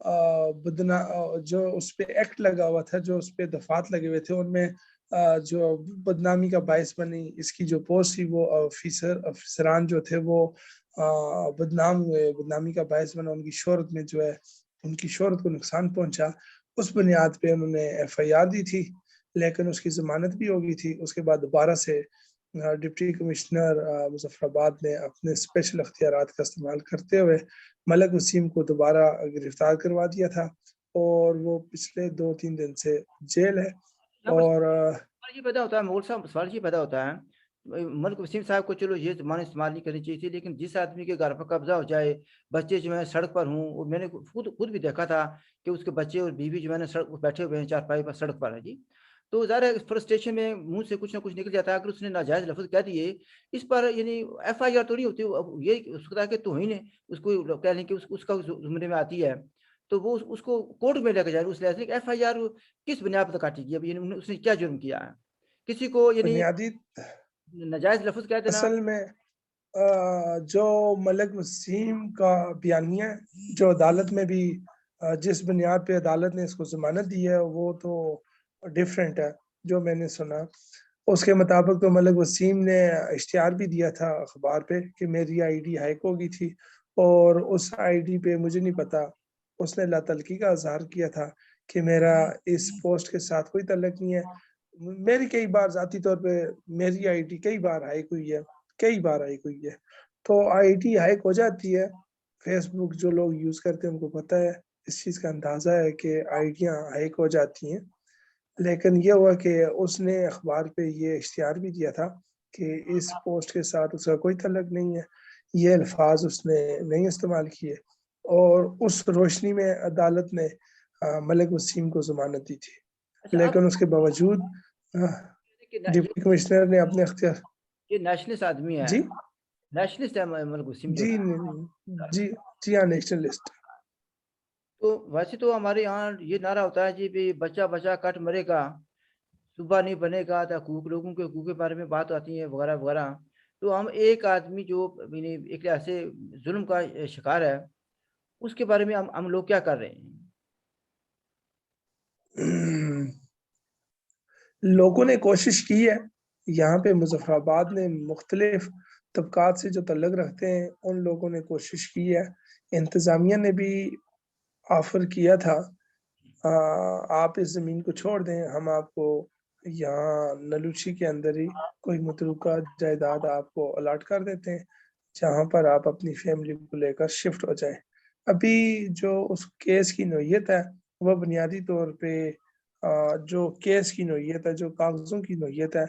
جو اس پہ ایکٹ لگا ہوا تھا, جو اس پہ دفعات لگے ہوئے تھے, ان میں جو بدنامی کا باعث بنی اس کی جو پوسٹ تھی, وہ افسران جو تھے وہ بدنام ہوئے, بدنامی کا باعث بنا, ان کی شہرت میں جو ہے ان کی شہرت کو نقصان پہنچا. اس بنیاد پہ انہوں نے FIR دی تھی, لیکن اس کی ضمانت بھی ہو گئی تھی. اس کے بعد دوبارہ سے ڈپٹی کمشنر مظفر آباد نے اپنے اسپیشل اختیارات کا استعمال کرتے ہوئے ملک وسیم کو دوبارہ گرفتار کروا دیا تھا, اور وہ پچھلے 2-3 دن سے جیل ہے. اور سوال یہ پیدا ہوتا ہے مغل صاحب, سوال یہ پیدا ہوتا ہے, ملک وسیم صاحب کو چلو یہ زبان استعمال نہیں کرنی چاہیے تھی, لیکن جس آدمی کے گھر پر قبضہ ہو جائے, بچے جو ہیں سڑک پر ہوں, اور میں نے خود بھی دیکھا تھا کہ اس کے بچے اور بیوی جو ہے نا سڑک پر بیٹھے ہوئے ہیں, چارپائی پر سڑک پر ہے جی, تو ظاہر ہے فرسٹریشن میں منہ سے کچھ نہ کچھ نکل جاتا ہے. اگر اس نے ناجائز لفظ کہہ دیے اس پر, یعنی FIR تو نہیں ہوتی, یہ اس کا کہ توہین ہے, اس کو کہہ لیں کہ اس کا زمرے میں آتی ہے, تو وہ اس کو کورٹ میں لے کے جائے. اس لحاظ سے FIR کس بنیاد پر کاٹی گئی, اب یعنی اس نے کیا جرم کیا ہے, کسی کو یعنی بنیادی ناجائز لفظ کہہ دینا. اصل میں جو ملک وسیم کا بیانیہ ہے, جو عدالت میں بھی جس بنیاد پہ عدالت نے اس کو ضمانت دی ہے, وہ تو ڈیفرنٹ ہے. جو میں نے سنا اس کے مطابق تو ملک وسیم نے اشتہار بھی دیا تھا اخبار پہ کہ میری ID ہیک ہو گئی تھی, اور اس ID پہ مجھے نہیں پتا, اس نے لا تعلقی کا اظہار کیا تھا کہ میرا اس پوسٹ کے ساتھ کوئی تعلق نہیں ہے. میری کئی بار ذاتی طور پہ میری ID کئی بار ہیک ہوئی ہے, تو ID ہیک ہو جاتی ہے. فیس بک جو لوگ یوز کرتے ہیں ان کو پتہ ہے, اس چیز کا اندازہ ہے کہ آئیڈیاں ہیک ہو جاتی ہیں. لیکن یہ ہوا کہ اس نے اخبار پہ یہ اشتہار بھی دیا تھا کہ اس پوسٹ کے ساتھ اس کا کوئی تعلق نہیں ہے, یہ الفاظ اس نے نہیں استعمال کیے, اور اس روشنی میں عدالت نے ملک وسیم کو ضمانت دی تھی. لیکن اس کے باوجود ڈپٹی کمشنر نے اپنے اختیار, یہ نیشنلسٹ آدمی ہے, جی نیشنلسٹ ہے ملک وسیم جو, جی ہاں نیشنلسٹ. تو ویسے تو ہمارے یہاں یہ نعرہ ہوتا ہے جی بچہ بچہ کٹ مرے گا, صبح نہیں بنے گا, تو حقوق لوگوں کے حقوق کے بارے میں بات آتی ہے وغیرہ وغیرہ. تو ہم ایک آدمی جو ایک ایسے ظلم کا شکار ہے, اس کے بارے میں ہم لوگ کیا کر رہے ہیں؟ لوگوں نے کوشش کی ہے, یہاں پہ مظفر آباد نے مختلف طبقات سے جو تعلق رکھتے ہیں ان لوگوں نے کوشش کی ہے. انتظامیہ نے بھی آفر کیا تھا, آپ اس زمین کو چھوڑ دیں, ہم آپ کو یہاں نلوچی کے اندر ہی کوئی متروکہ جائیداد آپ کو الاٹ کر دیتے ہیں, جہاں پر آپ اپنی فیملی کو لے کر شفٹ ہو جائیں. ابھی جو اس کیس کی نوعیت ہے وہ بنیادی طور پہ جو کیس کی نوعیت ہے, جو کاغذوں کی نوعیت ہے,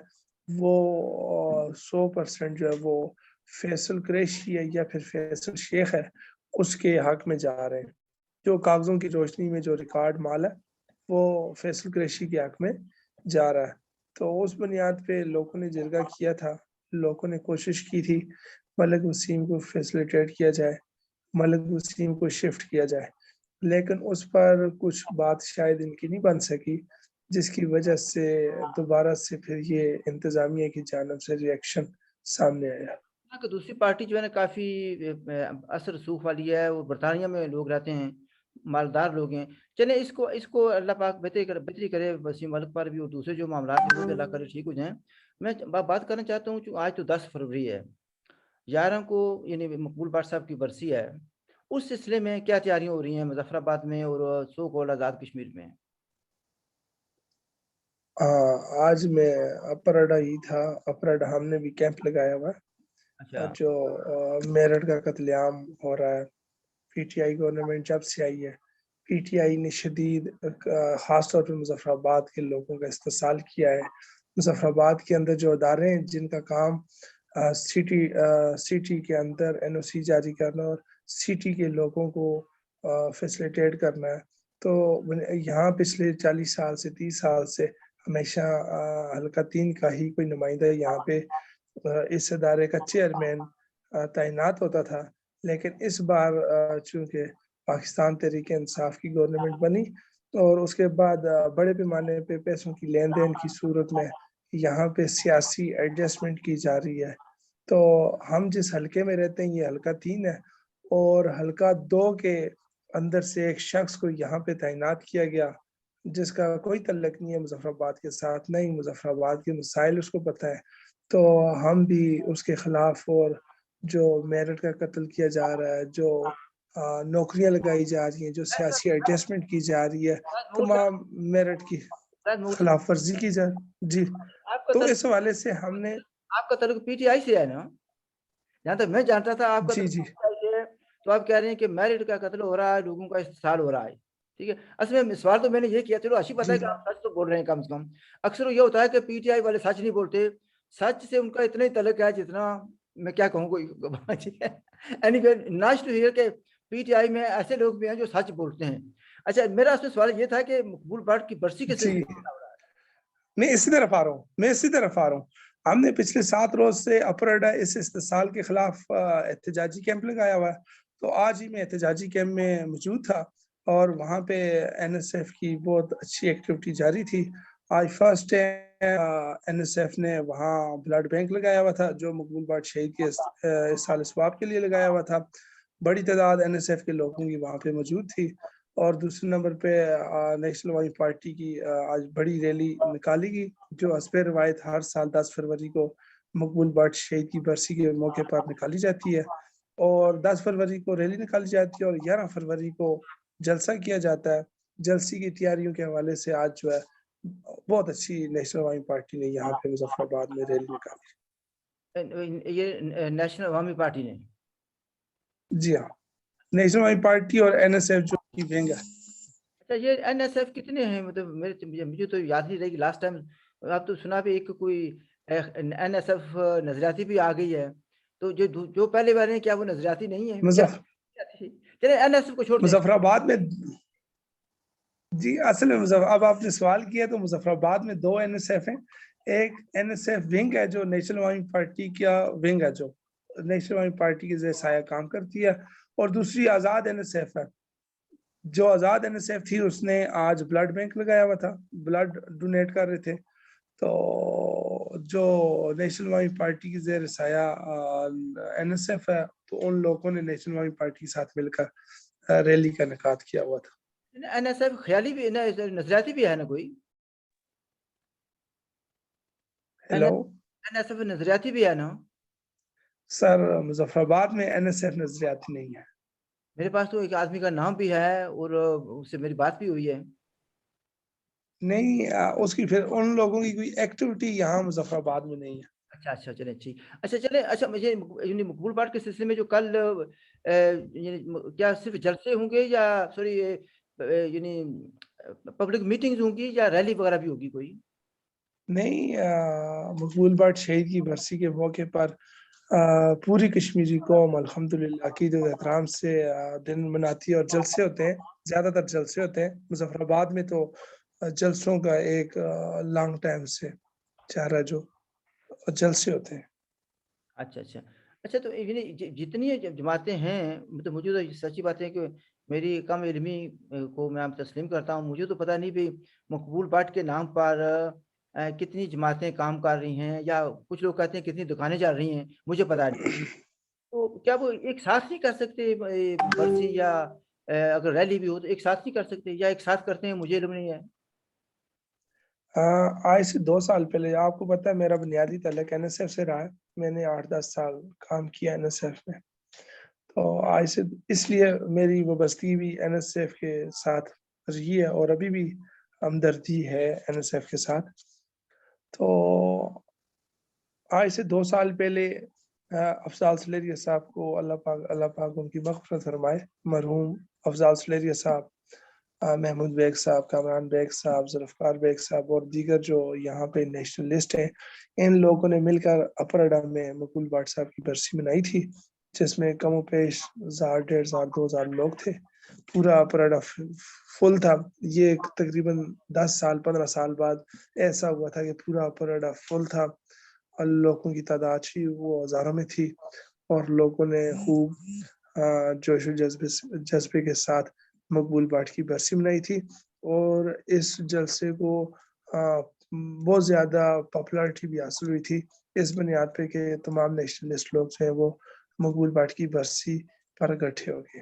وہ 100% جو ہے وہ فیصل قریشی ہے یا پھر فیصل شیخ ہے, اس کے حق میں جا رہے ہیں. جو کاغذوں کی روشنی میں جو ریکارڈ مال ہے وہ فیصل قریشی کے حق میں جا رہا ہے. تو اس بنیاد پہ لوگوں نے جرگہ کیا تھا, لوگوں نے کوشش کی تھی ملک وسیم کو فیسلیٹیٹ کیا جائے, ملک وسیم کو شفٹ کیا جائے, لیکن اس پر کچھ بات شاید ان کی نہیں بن سکی, جس کی وجہ سے دوبارہ سے پھر یہ انتظامیہ کی جانب سے ری ایکشن سامنے آیا. دوسری پارٹی جو ہے نا کافی اثر رسوخ والی ہے, وہ برطانیہ میں لوگ رہتے ہیں, مالدار لوگ ہیں. چلیں اس کو اللہ پاک بہتری کرے وسیم ملک پر بھی, اور دوسرے جو معاملات ہیں وہ بھی اللہ کرے ٹھیک ہو جائیں. میں بات کرنا چاہتا ہوں, آج تو 10 فروری ہے, 11 کو یعنی مقبول بٹ صاحب کی برسی ہے, اس سلسلے میں کیا تیاریاں ہو رہی ہیں مظفر آباد میں اور سو کال آزاد کشمیر میں؟ آج میں اپراڈا ہی تھا, اپراڈا ہم نے بھی کیمپ لگایا ہوا, جو میرٹھ کا قتل عام ہو رہا ہے. PTI گورنمنٹ جب سے آئی ہے, PTI نے شدید خاص طور پہ مظفر آباد کے لوگوں کا استحصال کیا ہے. مظفر آباد کے اندر جو ادارے ہیں جن کا کام سٹی کے اندر NOC جاری کرنا اور سٹی کے لوگوں کو فیسلیٹیٹ کرنا ہے, تو یہاں پچھلے 40 سال سے 30 سال سے ہمیشہ حلقہ 3 کا ہی کوئی نمائندہ یہاں پہ اس ادارے کا چیئرمین تعینات ہوتا تھا. لیکن اس بار چونکہ پاکستان تحریک انصاف کی گورنمنٹ بنی, اور اس کے بعد بڑے پیمانے پہ پیسوں کی لین دین کی صورت میں یہاں پہ سیاسی ایڈجسٹمنٹ کی جا رہی ہے. تو ہم جس حلقے میں رہتے ہیں یہ حلقہ 3 ہے, اور حلقہ 2 کے اندر سے ایک شخص کو یہاں پہ تعینات کیا گیا جس کا کوئی تعلق نہیں ہے مظفر آباد کے ساتھ، نہیں مظفر آباد کے مسائل اس کو پتہ ہے، تو ہم بھی اس کے خلاف، اور جو میرٹ کا قتل کیا جا رہا ہے، جو نوکریاں لگائی جا رہی ہیں، جو سیاسی ایڈجسٹمنٹ کی جا رہی ہے، تمام میرٹ کی خلاف ورزی کی جا جی، تو اس حوالے سے ہم نے آپ کا تعلق پی ٹی آئی سے ہے نا؟ جہاں تک میں جانتا تھا آپ کا جی جی تو آپ کہہ رہے ہیں کہ میرٹ کا قتل ہو رہا ہے، لوگوں کا استحصال ہو رہا ہے، ٹھیک ہے. اصل میں سوال تو میں نے یہ کیا، چلو اچھی پتہ ہے کہ آپ سچ تو بول رہے ہیں کم سے کم. اکثر یہ ہوتا ہے کہ پی ٹی آئی والے سچ نہیں بولتے، سچ سے ان کا اتنا ہی تعلق ہے جتنا میں کیا کہوں کوئی ٹھیک ہے. Anyway nice to hear کہ پی ٹی آئی میں ایسے لوگ بھی ہیں جو سچ بولتے ہیں. اچھا میرا اس میں سوال یہ تھا کہ مقبول بٹ کی برسی کے جی میں اسی طرف آ رہا ہوں. ہم نے پچھلے 7 روز سے اپرڈا اس استحصال کے خلاف احتجاجی کیمپ لگایا ہوا ہے، تو آج ہی میں احتجاجی کیمپ میں موجود تھا اور وہاں پہ این ایس ایف کی بہت اچھی ایکٹیویٹی جاری تھی. آج فرسٹ این ایس ایف نے وہاں بلڈ بینک لگایا ہوا تھا جو مقبول بٹ شہید کے سال اسباب کے لیے لگایا ہوا تھا. بڑی تعداد این ایس ایف کے لوگوں کی وہاں پہ موجود تھی. اور دوسرے نمبر پہ نیشنل عوامی پارٹی کی آج بڑی ریلی نکالی گئی جو حسب روایت ہر سال 10 فروری کو مقبول بٹ شہید کی برسی کے موقع پر نکالی جاتی ہے، اور 10 فروری کو ریلی نکالی جاتی ہے اور 11 فروری کو جلسہ کیا جاتا ہے. جلسے کی تیاریوں کے حوالے سے آج جو ہے بہت اچھی نیشنل عوامی پارٹی نے یہاں پہ مظفر آباد میں ریلی نکالی. یہ نیشنل عوامی پارٹی نے؟ جی ہاں، نیشنل عوامی پارٹی اور این ایس ایف جو کی ونگ ہے. اچھا یہ این ایس ایف کتنے ہیں؟ مطلب مجھے تو یاد نہیں رہے گی لاسٹ ٹائم آپ تو سنا بھی ایک کوئی این ایس ایف نظریاتی بھی آ گئی ہے، تو جو پہلے والے ہیں کیا وہ نظریاتی نہیں ہے؟ چلے این ایس ایف کو چھوڑ دیں. مظفر آباد میں جی اصل میں اب آپ نے سوال کیا تو مظفر آباد میں 2 این ایس ایف ہیں. ایک این ایس ایف ونگ ہے جو نیشنل عوامی پارٹی کا ونگ ہے جو نیشنل عوامی پارٹی کے زیر سایہ کام کرتی ہے، اور دوسری آزاد این ایس ایف ہے. جو آزاد این ایس ایف تھی اس نے آج بلڈ بینک لگایا ہوا تھا، بلڈ ڈونیٹ کر رہے تھے. تو جو نیشنل عوامی پارٹی کی زیر سایہ این ایس ایف ہے تو ان لوگوں نے نیشنل عوامی پارٹی کے ساتھ مل کر ریلی کا انعقاد کیا ہوا تھا. این ایس ایف خیالی بھی نظریاتی بھی ہے نا کوئی؟ ہیلو این ایس ایف نظریاتی بھی ہے نا؟ سر مظفر آباد میں این ایس ایف نظریاتی نہیں ہے. میرے پاس تو ایک آدمی کا نام بھی ہے اور اس سے میری بات بھی ہوئی ہے. نہیں اس کی پھر ان لوگوں کی کوئی ایکٹیویٹی یہاں مظفر آباد میں نہیں ہے. اچھا چلیں ٹھیک. اچھا مجھے مقبول بٹ کے سلسلے میں جو کل کیا صرف جلسے ہوں گے یا سوری یعنی پبلک میٹنگز ہوں گی یا ریلی وغیرہ بھی ہوگی کوئی؟ نہیں مقبول بٹ شہید کی برسی کے موقع پر پوری کشمیری قوم الحمدللہ عقیدت احترام سے دن مناتی ہے اور جلسے ہوتے ہیں، زیادہ تر جلسے ہوتے ہیں. مظفر آباد میں تو جلسوں کا ایک لانگ ٹائم سے چارہ جو جلسے ہوتے ہیں. اچھا تو جتنی جماعتیں ہیں مطلب مجھے تو سچی بات ہے کہ میری کم علمی کو میں آپ تسلیم کرتا ہوں، مجھے تو پتہ نہیں بھی مقبول بٹ کے نام پر کتنی جماعتیں کام کر رہی ہیں، یا کچھ لوگ کہتے ہیں کتنی دکانیں چل رہی ہیں، مجھے پتہ نہیں. تو کیا وہ ایک ساتھ نہیں کر سکتے برسی یا اگر ریلی بھی ہو تو ایک ساتھ نہیں کر سکتے یا ایک ساتھ کرتے ہیں؟ مجھے علم نہیں ہے. آج سے 2 سال پہلے آپ کو پتا ہے میرا بنیادی تعلق این ایس ایف سے رہا ہے. میں نے 8-10 سال کام کیا این ایس ایف میں، تو آج سے اس لیے میری وابستگی بھی این ایس ایف کے ساتھ رہی ہے اور ابھی بھی ہمدردی ہے این ایس ایف کے ساتھ. تو آج سے 2 سال پہلے افضال سلیریہ صاحب کو اللہ پاک ان کی مغفرت فرمائے، مرحوم افضال سلیریہ صاحب، محمود بیگ صاحب، کامران بیگ صاحب، ذوالفقار بیگ صاحب اور دیگر جو یہاں پہ نیشنلسٹ ہیں، ان لوگوں نے مل کر اپرڈا میں مقبول بٹ صاحب کی برسی منائی تھی جس میں کم و پیش 1000 1500 2000 لوگ تھے. پورا اپرڈا فل تھا. یہ تقریباً 10 سال 15 سال بعد ایسا ہوا تھا کہ پورا اپرڈا فل تھا. لوگوں کی تعداد تھی وہ ہزاروں میں تھی اور لوگوں نے خوب جوش و جذبے کے ساتھ مقبول بٹ کی برسی منائی تھی. اور اس جلسے کو بہت زیادہ پاپولرٹی بھی حاصل ہوئی تھی اس بنیاد پہ کہ تمام نیشنلسٹ لوگ جو ہیں وہ مقبول بٹ کی برسی پر اکٹھے ہو گئے.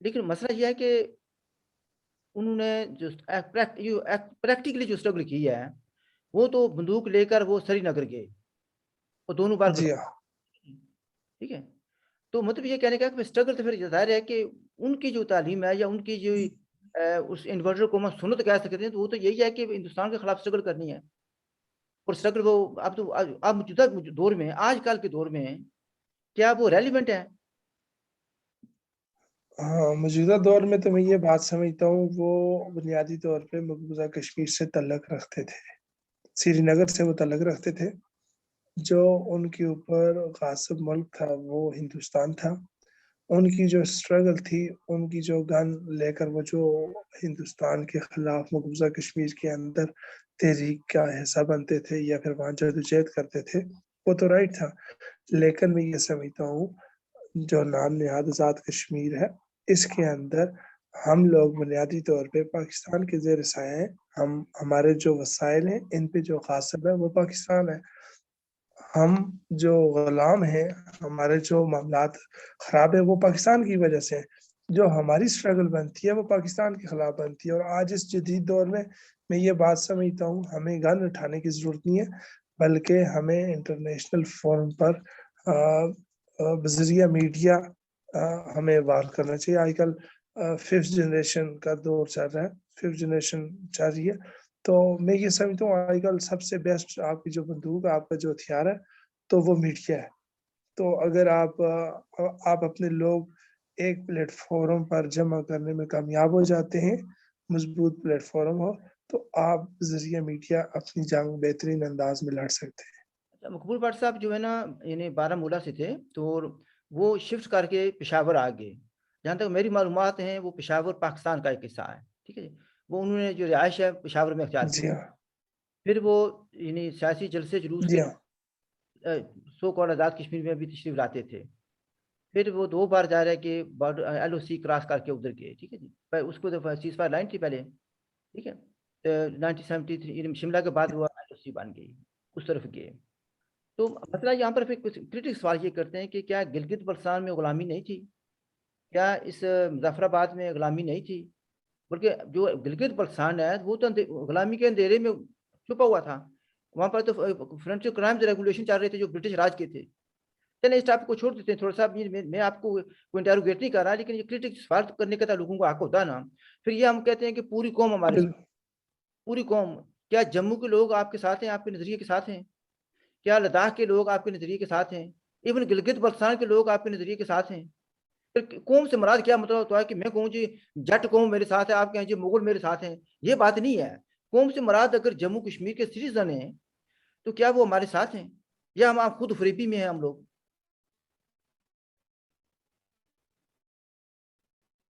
لیکن مسئلہ یہ ہے کہ انہوں نے جو پریکٹیکلی جو اسٹرگل کی ہے وہ تو بندوق لے کر وہ سری نگر گئے، وہ دونوں بار جی ہاں، ٹھیک ہے. تو مطلب یہ کہنے کا کہ اسٹرگل تو پھر ظاہر ہے کہ ان کی جو تعلیم ہے یا ان کی جو اس انورٹر کو ہم سنت کہہ سکتے ہیں، تو وہ تو یہی ہے کہ ہندوستان کے خلاف اسٹرگل کرنی ہے. اور اسٹرگل وہ اب موجودہ دور میں، آج کل کے دور میں کیا وہ ریلیونٹ ہے؟ ہاں موجودہ دور میں تو میں یہ بات سمجھتا ہوں وہ بنیادی طور پہ مقبوضہ کشمیر سے تعلق رکھتے تھے، سری نگر سے وہ تعلق رکھتے تھے. جو ان کے اوپر غاصب ملک تھا وہ ہندوستان تھا. ان کی جو اسٹرگل تھی، ان کی جو گن لے کر وہ جو ہندوستان کے خلاف مقبوضہ کشمیر کے اندر تحریک کا حصہ بنتے تھے یا پھر وہاں جدوجہد کرتے تھے، وہ تو رائٹ تھا. لیکن میں یہ سمجھتا ہوں جو نام نہاد آزاد کشمیر ہے، اس کے اندر ہم لوگ بنیادی طور پہ پاکستان کے زیر سایہ ہیں. ہمارے جو وسائل ہیں ان پہ جو غاصب ہے وہ پاکستان ہے. ہم جو غلام ہیں، ہمارے جو معاملات خراب ہے وہ پاکستان کی وجہ سے ہیں. جو ہماری اسٹرگل بنتی ہے وہ پاکستان کے خلاف بنتی ہے. اور آج اس جدید دور میں یہ بات سمجھتا ہوں ہمیں گن اٹھانے کی ضرورت نہیں ہے، بلکہ ہمیں انٹرنیشنل فورم پر بذریعہ میڈیا ہمیں وار کرنا چاہیے. آج کل 5th جنریشن کا دور چل رہا ہے، 5th جنریشن چل رہی ہے. تو میں یہ سمجھتا ہوں آج کل سب سے بیسٹ آپ کی جو بندوق ہے، آپ کا جو ہتھیار ہے، تو وہ میڈیا ہے. تو اگر آپ اپنے لوگ ایک پلیٹ فارم پر جمع کرنے میں کامیاب ہو جاتے ہیں، مضبوط پلیٹ فارم ہو، تو آپ ذریعہ میڈیا اپنی جنگ بہترین انداز میں لڑ سکتے ہیں. مقبول بٹ صاحب جو ہے نا، یعنی بارہمولہ سے تھے، تو وہ شفٹ کر کے پشاور آ گئے. جہاں تک میری معلومات ہیں وہ پشاور پاکستان کا ایک حصہ ہے، ٹھیک ہے جی. وہ انہوں نے جو رہائش ہے پشاور میں اختیار کی. جی ہاں، پھر وہ یعنی سیاسی جلسے جلوس جی کے ہاں، سو کال آزاد کشمیر میں بھی تشریف لاتے تھے. پھر وہ 2 بار جا رہے کہ ایل او سی کراس کر کے ادھر گئے، ٹھیک ہے جی. اس کو سیز فائر لائن تھی پہلے، ٹھیک ہے. 1973 شملہ کے بعد وہ ایل او سی بن گئی، اس طرف گئے. تو مسئلہ یہاں پر پھر کچھ کرٹک سوال یہ کرتے ہیں کہ کیا گلگت بلتستان میں غلامی نہیں تھی؟ کیا اس مظفر آباد میں غلامی نہیں تھی؟ بلکہ جو گلگت بلتستان ہے وہ تو غلامی کے اندھیرے میں چھپا ہوا تھا. وہاں پر تو فرنٹیئر کرائمز ریگولیشن چل رہے تھے جو برٹش راج کے تھے. چلیں اس ٹاپک کو چھوڑ دیتے ہیں تھوڑا سا. میں آپ کو کوئی انٹروگیٹ نہیں کر رہا، لیکن یہ کرٹک سوال کرنے کا لوگوں کو حق ہوتا ہے نا. پھر یہ ہم کہتے ہیں کہ پوری قوم ہمارے ساتھ، پوری قوم. کیا جموں کے لوگ آپ کے ساتھ ہیں، آپ کے نظریے کے ساتھ ہیں؟ کیا لداخ کے لوگ آپ کے نظریے کے ساتھ ہیں؟ ایون گلگت بلتستان کے لوگ آپ کے نظریے کے ساتھ ہیں؟ پھر قوم سے مراد کیا مطلب ہوتا ہے کہ میں کہوں جی جٹ قوم میرے ساتھ ہے، آپ کہیں جی مغل میرے ساتھ ہیں؟ یہ بات نہیں ہے. قوم سے مراد اگر جموں کشمیر کے سٹیزن ہیں تو کیا وہ ہمارے ساتھ ہیں یا ہم آپ خود فریبی میں ہیں ہم لوگ؟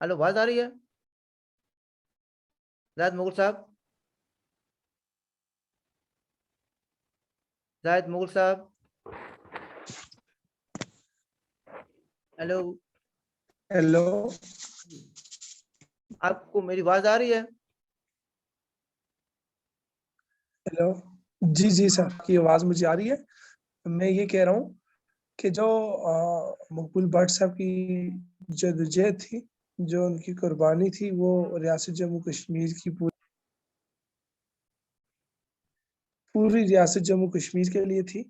ہلو، آواز آ رہی ہے زاہد مغل صاحب؟ زاہد مغل صاحب، ہیلو. ہیلو، آپ کو میری آواز آ رہی ہے؟ ہیلو، جی جی سر کی آواز مجھے آ رہی ہے. میں یہ کہہ رہا ہوں کہ جو مقبول بٹ صاحب کی جدوجہد تھی، جو ان کی قربانی تھی، وہ ریاست جموں کشمیر کی پوری ریاست جموں کشمیر کے لیے تھی،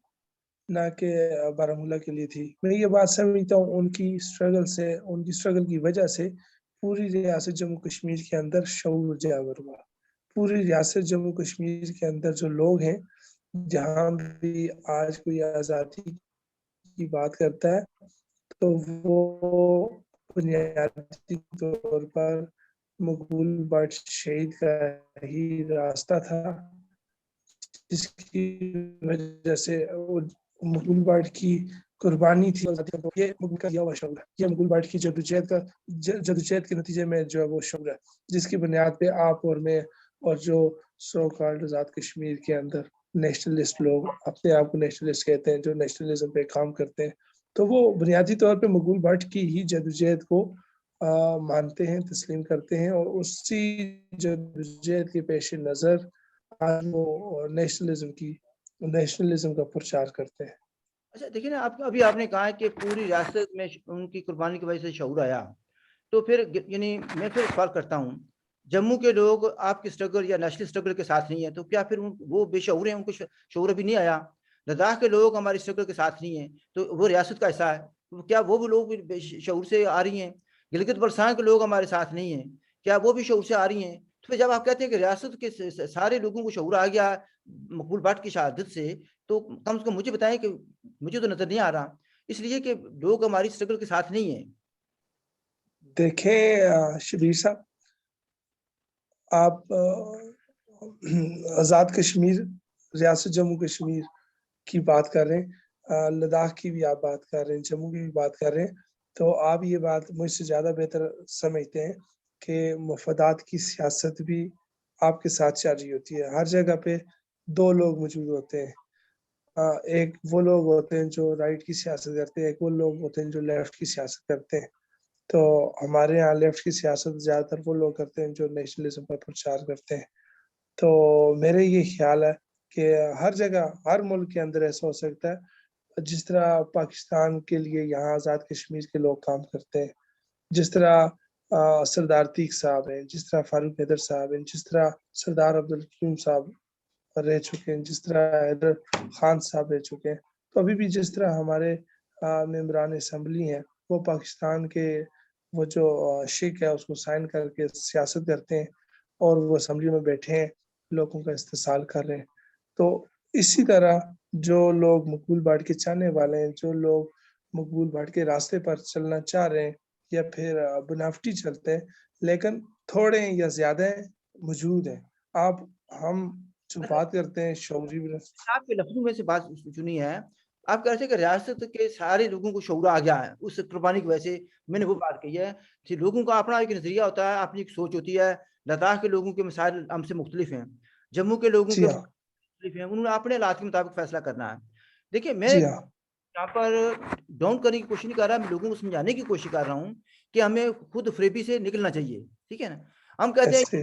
نہ کہ بارہمولہ کے لیے تھی. میں یہ بات سمجھتا ہوں ان کی اسٹرگل کی وجہ سے پوری ریاست جموں کشمیر کے اندر شعور اجاگر ہوا. پوری ریاست جموں کشمیر کے اندر جو لوگ ہیں، جہاں بھی آج کوئی آزادی کی بات کرتا ہے تو وہ بنیادی طور پر مقبول بٹ شہید کا ہی راستہ تھا، جس کی وجہ سے مقبول بٹ کی قربانی تھی. یہ مقبول بٹ کی جدوجہد کے نتیجے میں جو ہے وہ شعور ہے، جس کی بنیاد پہ آپ اور میں اور جو سو کالڈ آزاد کشمیر کے اندر نیشنلسٹ لوگ اپنے آپ کو نیشنلسٹ کہتے ہیں، جو نیشنلزم پہ کام کرتے ہیں، تو وہ بنیادی طور پہ مقبول بٹ کی ہی جدوجہد کو مانتے ہیں، تسلیم کرتے ہیں، اور اسی جدوجہد کے پیش نظر آج وہ نیشنلزم کا پرچار کرتے ہیں. اچھا دیکھیں نا، ابھی آپ نے کہا ہے کہ پوری ریاست میں ان کی قربانی کی وجہ سے شعور آیا. تو پھر یعنی میں پھر سوال کرتا ہوں، جموں کے لوگ آپ کی اسٹرگل یا نیشنل اسٹرگل کے ساتھ نہیں ہیں، تو کیا پھر وہ بے شعور ہیں، ان کو شعور ابھی نہیں آیا؟ لداخ کے لوگ ہماری اسٹرگل کے ساتھ نہیں ہیں تو وہ ریاست کا حصہ ہے، کیا وہ بھی لوگ بے شعور سے آ رہی ہیں؟ گلگت بلتستان کے لوگ ہمارے ساتھ نہیں ہیں، کیا وہ بھی شعور سے آ رہی ہیں؟ تو جب آپ کہتے ہیں کہ ریاست کے سارے لوگوں کو شعور آ گیا مقبول بٹ کی شہادت سے، تو کم سے کم مجھے بتائیں کہ مجھے تو نظر نہیں آ رہا، اس لیے کہ لوگ ہماری اسٹرگل کے ساتھ نہیں ہیں۔ دیکھیں شبیر صاحب، آپ آزاد کشمیر، ریاست جموں کشمیر کی بات کر رہے ہیں، لداخ کی بھی آپ بات کر رہے ہیں، جموں کی بھی بات کر رہے ہیں، تو آپ یہ بات مجھ سے زیادہ بہتر سمجھتے ہیں کہ مفادات کی سیاست بھی آپ کے ساتھ چل رہی ہوتی ہے۔ ہر جگہ پہ دو لوگ موجود ہوتے ہیں، ایک وہ لوگ ہوتے ہیں جو رائٹ کی سیاست کرتے ہیں، ایک وہ لوگ ہوتے ہیں جو لیفٹ کی سیاست کرتے ہیں۔ تو ہمارے یہاں لیفٹ کی سیاست زیادہ تر وہ لوگ کرتے ہیں جو نیشنلزم پر پرچار کرتے ہیں۔ تو میرے یہ خیال ہے کہ ہر جگہ، ہر ملک کے اندر ایسا ہو سکتا ہے، جس طرح پاکستان کے لیے یہاں آزاد کشمیر کے لوگ کام کرتے ہیں، جس طرح سردار تیق صاحب ہیں، جس طرح فاروق حیدر صاحب ہیں، جس طرح سردار عبدالقیوم صاحب رہ چکے ہیں، جس طرح حیدر خان صاحب رہ چکے ہیں، تو ابھی بھی جس طرح ہمارے ممبران اسمبلی ہیں وہ پاکستان کے وہ جو شک ہے اس کو سائن کر کے سیاست کرتے ہیں اور وہ اسمبلی میں بیٹھے ہیں، لوگوں کا استحصال کر رہے ہیں۔ تو اسی طرح جو لوگ مقبول بٹ کے چاہنے والے ہیں، جو لوگ مقبول بٹ کے راستے پر چلنا چاہ رہے ہیں یا پھر بناوٹی چلتے ہیں لیکن تھوڑے یا زیادہ موجود ہیں، ہم جو بات کرتے ہیں شعوری آپ کے لفظوں میں سے بات چنی ہے، آپ کہہ رہے تھے کہ ریاست کے سارے لوگوں کو شعور آ گیا ہے اس قربانی کی وجہ سے، میں نے وہ بات کہی ہے کہ لوگوں کا اپنا ایک نظریہ ہوتا ہے، اپنی ایک سوچ ہوتی ہے۔ لداخ کے لوگوں کے مسائل ہم سے مختلف ہیں، جموں کے لوگوں کے جی ہاں، مختلف ہیں، انہوں نے اپنے حالات کے مطابق فیصلہ کرنا ہے۔ دیکھیے میں جی ہاں، یہاں پر ڈاؤن کرنے کی کوشش نہیں کر رہا، میں لوگوں کو سمجھانے کی کوشش کر رہا ہوں کہ ہمیں خود فریبی سے نکلنا چاہیے، ٹھیک ہے نا؟ ہم کہتے ہیں ایسے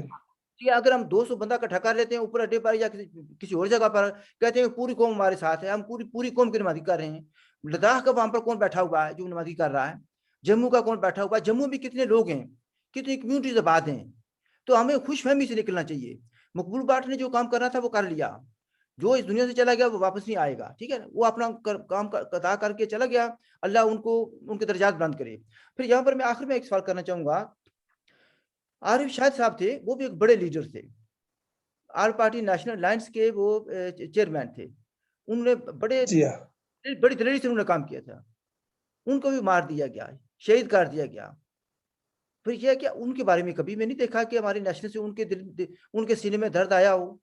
کہ اگر ہم 200 بندہ اکٹھا کر لیتے ہیں اوپر اڈے پر یا کسی اور جگہ پر، کہتے ہیں کہ پوری قوم ہمارے ساتھ ہے، ہم پوری قوم کی نمائندگی کر رہے ہیں۔ لداخ کا وہاں پر کون بیٹھا ہوا ہے جو نمائندگی کر رہا ہے؟ جموں کا کون بیٹھا ہوا ہے؟ جموں بھی کتنے لوگ ہیں، کتنی کمیونٹیز آباد ہیں، تو ہمیں خوش فہمی سے نکلنا چاہیے۔ مقبول بٹ نے جو کام کرنا تھا وہ کر لیا، جو اس دنیا سے چلا گیا وہ واپس نہیں آئے گا، ٹھیک ہے نا؟ وہ اپنا کام ادا کر کے چلا گیا، اللہ ان کے درجات بلند کرے۔ پھر یہاں پر میں آخر میں ایک سوال کرنا چاہوں گا، عارف شاہد صاحب تھے، وہ بھی ایک بڑے لیڈر تھے، آل پارٹی نیشنل الائنس کے وہ چیئرمین تھے، انہوں نے جی ہاں، بڑی دلیری سے انہوں نے کام کیا تھا، ان کو بھی مار دیا گیا، شہید کر دیا گیا۔ پھر یہ کہ ان کے بارے میں کبھی میں نہیں دیکھا کہ ہمارے نیشنل سے ان کے سینے میں درد آیا ہو۔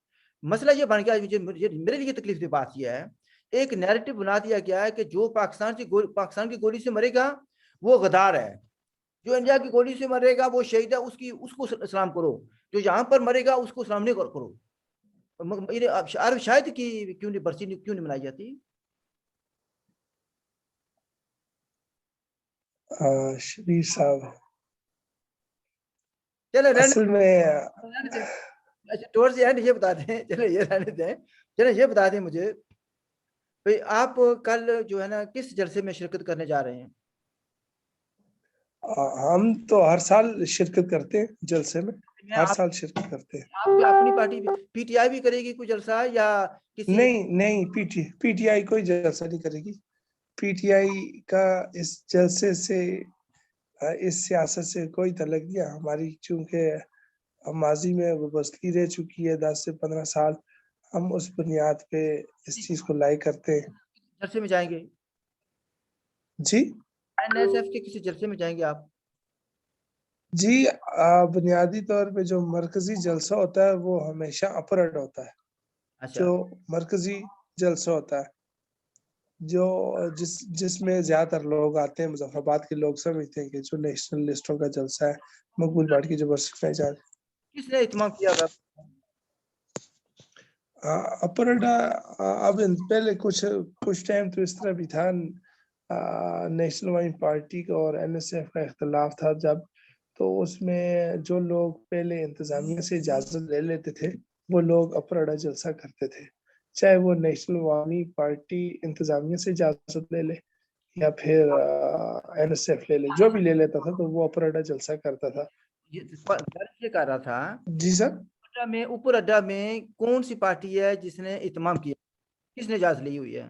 مسئلہ یہ بن گیا، میرے لیے تکلیف دہ بات یہ ہے، ایک نیریٹو بنا دیا گیا ہے کہ جو پاکستان کی گولی سے مرے گا وہ غدار ہے، جو انڈیا کی گولی سے مرے گا وہ شہید ہے، اس کو سلام کرو، جو یہاں پر مرے گا اس کو سلام نہیں کرو۔ عارف شاہد کی برسی کیوں نہیں منائی جاتی؟ شبیر صاحب چلے اصل میں یہ بتا دیں، چلے یہ رہنے دیں، چلے یہ بتا دیں مجھے آپ کل جو ہے نا کس جلسے میں شرکت کرنے جا رہے ہیں؟ ہم تو ہر سال شرکت کرتے ہیں جلسے میں، ہر سال شرکت کرتے ہیں۔ آپ اپنی پارٹی پی ٹی آئی بھی کرے گی کوئی جلسہ یا کسی؟ نہیں، پی ٹی آئی کوئی جلسہ نہیں کرے گی۔ پی ٹی آئی کا اس جلسے سے، اس سیاست سے کوئی تعلق نہیں ہے ہماری، چونکہ ماضی میں وابستگی رہ چکی ہے 10 سے 15 سال، ہم اس بنیاد پہ اس چیز کو لائک کرتے ہیں۔ جلسے میں جائیں گے؟ جی این ایس ایف کے کسی جلسے میں جائیں گے آپ؟ جی، بنیادی طور پہ جو مرکزی جلسہ ہوتا ہے وہ ہمیشہ اپرڈ ہوتا ہے، اچھا، جو مرکزی جلسہ ہوتا ہے جو جس میں زیادہ تر لوگ آتے ہیں، مظفر آباد کے لوگ سمجھتے ہیں کہ جو نیشنل لسٹوں کا جلسہ ہے، مقبول بٹ کی جو برسی جا رہی کس نے اہتمام کیا تھا؟ اپرڈ اب پہلے کچھ ٹائم تو اس طرح بھی تھا، نیشنل وائن پارٹی کا اور این ایس ایف کا اختلاف تھا جب، تو اس میں جو لوگ پہلے انتظامیہ سے اجازت لے لیتے تھے وہ لوگ اپرڈا جلسہ کرتے تھے، چاہے وہ نیشنل عوامی پارٹی انتظامیہ سے اجازت لے لے یا پھر NSF لے لے، جو بھی لے لیتا تھا تو وہ اوپر اڈا جلسہ کرتا تھا. درج یہ کر رہا تھا جی سر. اوپر اڈا میں کون سی پارٹی ہے جس نے اہتمام کیا، کس نے اجازت لی ہوئی ہے؟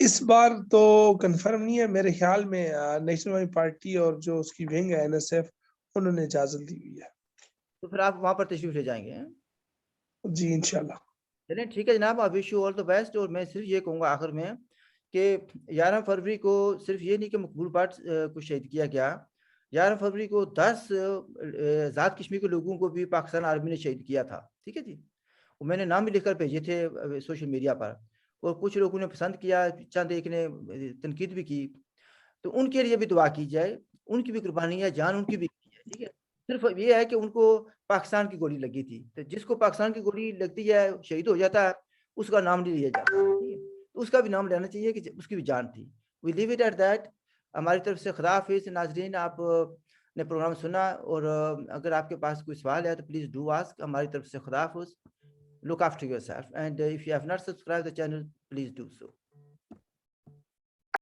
اس بار تو کنفرم نہیں ہے، میرے خیال میں نیشنل عوامی پارٹی اور جو اس کی ونگ ہے NSF انہوں نے اجازت دی ہوئی ہے. تو پھر آپ وہاں پر تشریف لے جائیں گے؟ جی انشاءاللہ. چلیں ٹھیک ہے جناب، آئی wish you all the best. اور میں صرف یہ کہوں گا آخر میں کہ 11 فروری کو صرف یہ نہیں کہ مقبول بٹ کو شہید کیا گیا، 11 فروری کو 10 ذات کشمیر کے لوگوں کو بھی پاکستان آرمی نے شہید کیا تھا. ٹھیک ہے جی، وہ میں نے نام بھی لکھ کر بھیجے تھے سوشل میڈیا پر، اور کچھ لوگوں نے پسند کیا، چند ایک نے تنقید بھی کی. تو ان کے لیے بھی دعا کی جائے، ان کی بھی قربانی ہے، جان ان کی بھی کی ہے. ٹھیک ہے، صرف یہ ہے کہ ان کو پاکستان کی گولی لگی تھی، تو جس کو پاکستان کی گولی لگتی ہے شہید ہو جاتا ہے، اس کا نام نہیں لیا جاتا. ٹھیک ہے، تو اس کا بھی نام لینا چاہیے کہ اس کی بھی جان تھی. وی لیو اٹ ایٹ دیٹ. ہماری طرف سے خدا حافظ. ناظرین، آپ نے پروگرام سنا، اور اگر آپ کے پاس کوئی سوال ہے تو پلیز ڈو آسک. ہماری طرف سے خدا حافظ. Look after yourself, and if you have not subscribed the channel, please do so.